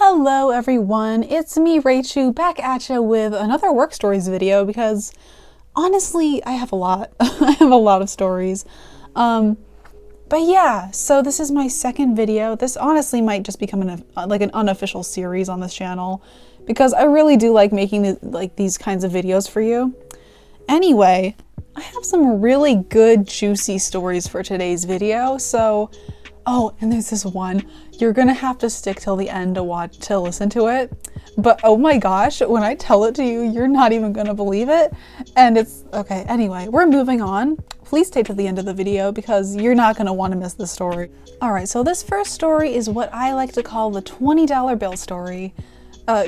Hello everyone, it's me Rachu back at you with another work stories video because honestly I have a lot. I have a lot of stories. But yeah, so this is my second video. This honestly might just become an unofficial series on this channel because I really do like making these kinds of videos for you. Anyway, I have some really good juicy stories for today's video. So oh, and there's this one. You're gonna have to stick till the end to listen to it. But oh my gosh, when I tell it to you, you're not even gonna believe it. And it's okay. Anyway, we're moving on. Please stay to the end of the video because you're not gonna want to miss this story. All right, so this first story is what I like to call the $20 bill story.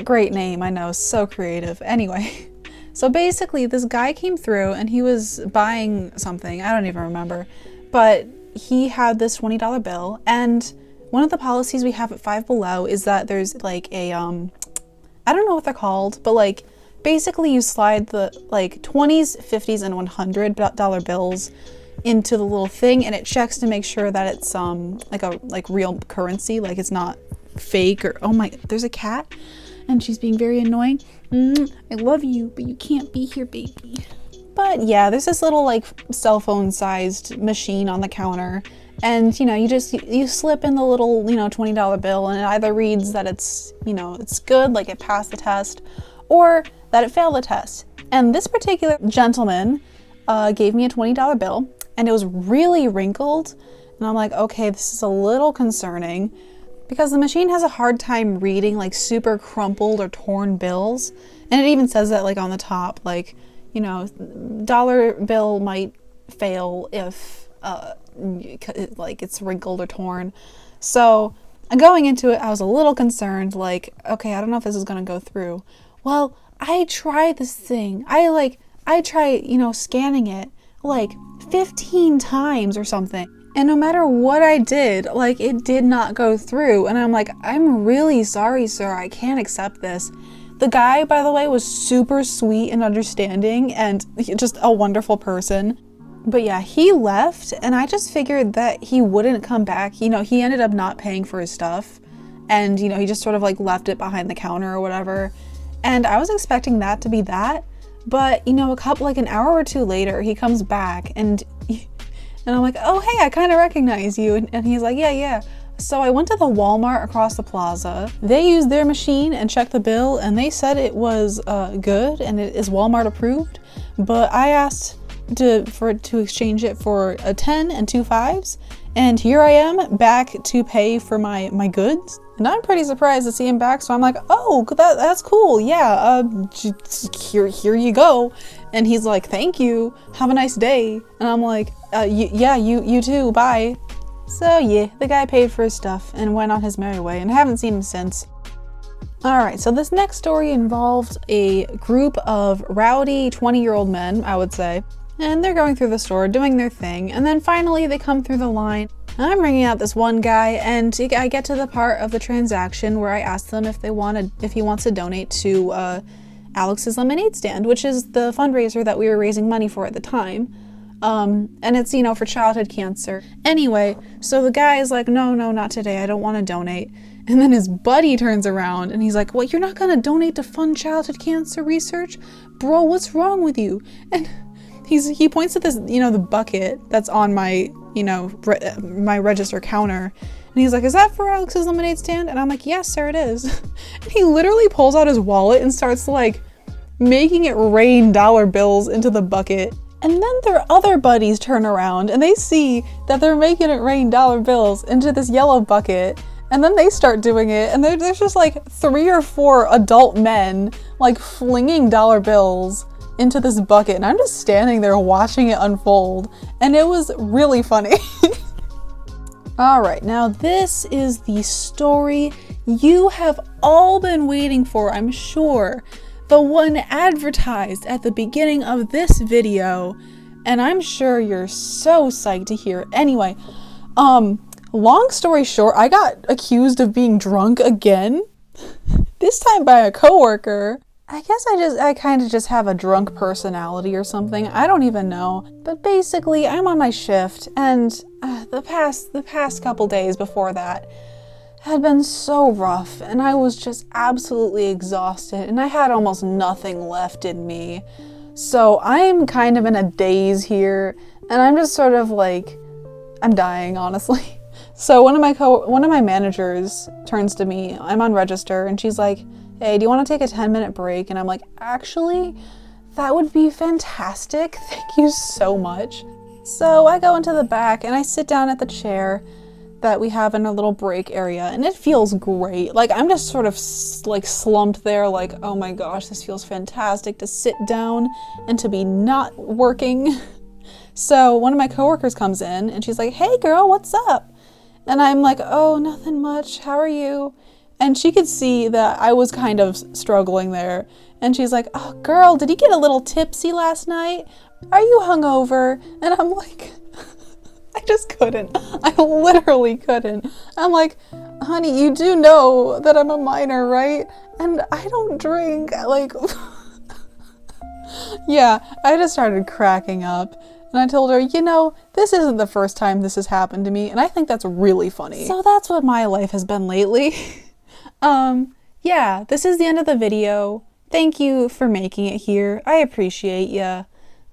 Great name, I know, so creative. Anyway, so basically this guy came through and he was buying something. I don't even remember, but he had this $20 bill, and one of the policies we have at Five Below is that there's like a I don't know what they're called, but like basically you slide the like 20s, 50s, and $100 bills into the little thing, and it checks to make sure that it's like real currency, like it's not fake. Or oh my, there's a cat and she's being very annoying. I love you, but you can't be here, baby. But yeah, there's this little like cell phone sized machine on the counter, and you know, you slip in the little, you know, $20 bill, and it either reads that it's, you know, it's good, like it passed the test, or that it failed the test. And this particular gentleman gave me a $20 bill, and it was really wrinkled, and I'm like, okay, this is a little concerning because the machine has a hard time reading like super crumpled or torn bills, and it even says that like on the top, like, you know, dollar bill might fail if like it's wrinkled or torn. So going into it, I was a little concerned, like, okay, I don't know if this is gonna go through. Well, I tried this thing. I tried, you know, scanning it like 15 times or something. And no matter what I did, like, it did not go through. And I'm like, I'm really sorry, sir. I can't accept this. The guy, by the way, was super sweet and understanding and just a wonderful person. But yeah, he left, and I just figured that he wouldn't come back. You know, he ended up not paying for his stuff, and you know, he just sort of like left it behind the counter or whatever. And I was expecting that to be that, but you know, an hour or two later, he comes back, and I'm like, oh hey, I kind of recognize you. And he's like, yeah. So I went to the Walmart across the plaza. They used their machine and checked the bill, and they said it was good and it is Walmart approved. But I asked to exchange it for a 10 and 2 5s, and here I am back to pay for my goods. And I'm pretty surprised to see him back, so I'm like, oh, that's cool. Yeah, here you go. And he's like, thank you. Have a nice day. And I'm like, yeah, you too. Bye. So yeah, the guy paid for his stuff and went on his merry way, and I haven't seen him since. Alright, so this next story involved a group of rowdy 20-year-old men, I would say, and they're going through the store doing their thing, and then finally they come through the line. I'm ringing out this one guy, and I get to the part of the transaction where I ask them if he wants to donate to Alex's Lemonade Stand, which is the fundraiser that we were raising money for at the time. And it's, you know, for childhood cancer. Anyway, so the guy is like, no, not today. I don't want to donate. And then his buddy turns around and he's like, well, you're not going to donate to fund childhood cancer research? Bro, what's wrong with you? And he points at this, you know, the bucket that's on my, you know, my register counter. And he's like, is that for Alex's Lemonade Stand? And I'm like, yes, sir, it is. And he literally pulls out his wallet and starts like making it rain dollar bills into the bucket. And then their other buddies turn around and they see that they're making it rain dollar bills into this yellow bucket. And then they start doing it, and there's just like 3 or 4 adult men like flinging dollar bills into this bucket. And I'm just standing there watching it unfold. And it was really funny. All right, now this is the story you have all been waiting for, I'm sure. The one advertised at the beginning of this video, and I'm sure you're so psyched to hear it. Anyway, long story short, I got accused of being drunk again, this time by a coworker. I guess I kind of just have a drunk personality or something. I don't even know. But basically, I'm on my shift, and the past couple days before that, had been so rough and I was just absolutely exhausted and I had almost nothing left in me. So I'm kind of in a daze here and I'm just sort of like, I'm dying, honestly. So one of my managers turns to me, I'm on register, and she's like, hey, do you want to take a 10-minute break? And I'm like, actually, that would be fantastic. Thank you so much. So I go into the back and I sit down at the chair that we have in a little break area, and it feels great. Like, I'm just sort of like slumped there, like, oh my gosh, this feels fantastic to sit down and to be not working. So one of my coworkers comes in and she's like, hey girl, what's up? And I'm like, oh, nothing much, how are you? And she could see that I was kind of struggling there. And she's like, oh girl, did you get a little tipsy last night? Are you hungover? And I'm like, I just couldn't. I literally couldn't. I'm like, honey, you do know that I'm a minor, right? And I don't drink. Like, yeah, I just started cracking up. And I told her, you know, this isn't the first time this has happened to me, and I think that's really funny. So that's what my life has been lately. Yeah, this is the end of the video. Thank you for making it here. I appreciate ya.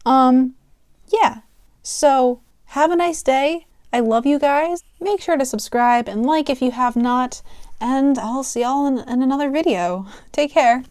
Yeah. So, have a nice day. I love you guys. Make sure to subscribe and like if you have not, and I'll see y'all in another video. Take care.